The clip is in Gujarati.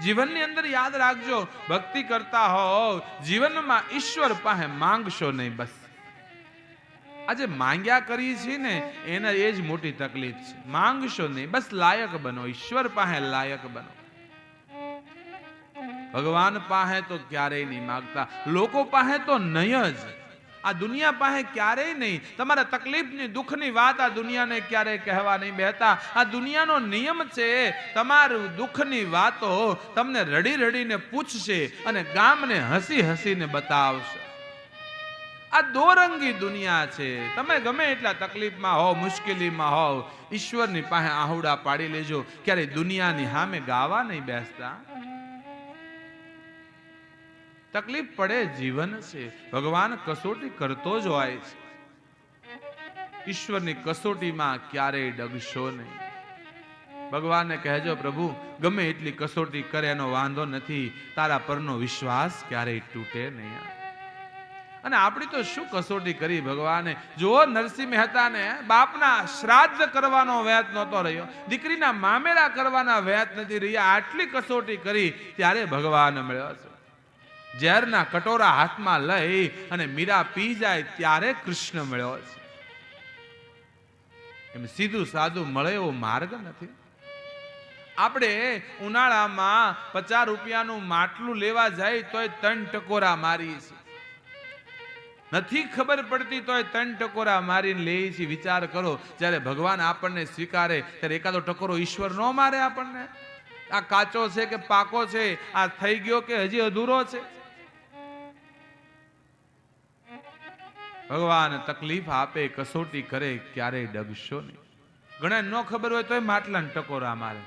જીવનની અંદર યાદ રાખજો, ભક્તિ કરતા હોવ જીવનમાં ઈશ્વર પાસે માંગશો નહીં. બસ આજે માંગ્યા કરી છે ને એને એ જ મોટી તકલીફ છે. માંગશો નહીં, બસ લાયક બનો, ઈશ્વર પાસે લાયક બનો. ભગવાન પાસે તો ક્યારેય નહીં માગતા, લોકો પાસે તો નહીં જ. આ દુનિયા પાસે ક્યારેય નહીં. તમારા તકલીફની દુઃખની વાત આ દુનિયાને ક્યારેય કહેવા નહીં બેહતા. આ દુનિયાનો નિયમ છે, તમારું દુઃખની વાતો તમને રડી રડીને પૂછશે અને ગામને હસી હસીને બતાવશે. આ દોરંગી દુનિયા છે. તમે ગમે એટલા તકલીફમાં હોવ, મુશ્કેલીમાં હોવ, ઈશ્વરની પાસે આહુડા પાડી લેજો. ક્યારેય દુનિયાની સામે ગાવા નહીં બેસતા. તકલીફ પડે, જીવન છે. ભગવાન કસોટી કરતો જ હોય છે. ઈશ્વરની કસોટીમાં ક્યારેય ડગશો નહીં. ભગવાનને કહેજો, પ્રભુ ગમે એટલી કસોટી કરે એનો વાંધો નથી, તારા પરનો વિશ્વાસ ક્યારેય તૂટે નહીં. અને આપણી તો શું કસોટી કરી ભગવાને. જો નરસિંહ મહેતાને બાપના શ્રાદ્ધ કરવાનો વેત નહોતો રહ્યો, દીકરીના મામેરા કરવાના વેત નથી રહ્યા, આટલી કસોટી કરી ત્યારે ભગવાન મળ્યો છે. ઝેરના કટોરા હાથમાં લઈ અને મીરા પી જાય ત્યારે કૃષ્ણ મળ્યો છે. એમ સીધું સાદું મળે એવો માર્ગ નથી. આપણે ઉનાળામાં 50 રૂપિયાનું માટલું લેવા જાય તોય 3 ટકોરા મારીએ છીએ. નથી ખબર પડતી તોય 3 ટકોરા મારીને લઈએ છીએ. વિચાર કરો, જ્યારે ભગવાન આપણને સ્વીકારે ત્યારે એકાદો ટકોરો ઈશ્વર ન મારે આપણને? આ કાચો છે કે પાકો છે, આ થઈ ગયો કે હજી અધૂરો છે? ભગવાન તકલીફ આપે, કસોટી કરે, ક્યારેય ડગશો નહીં. ઘણા ન ખબર હોય તોય માટલાને ટકોરા મારે.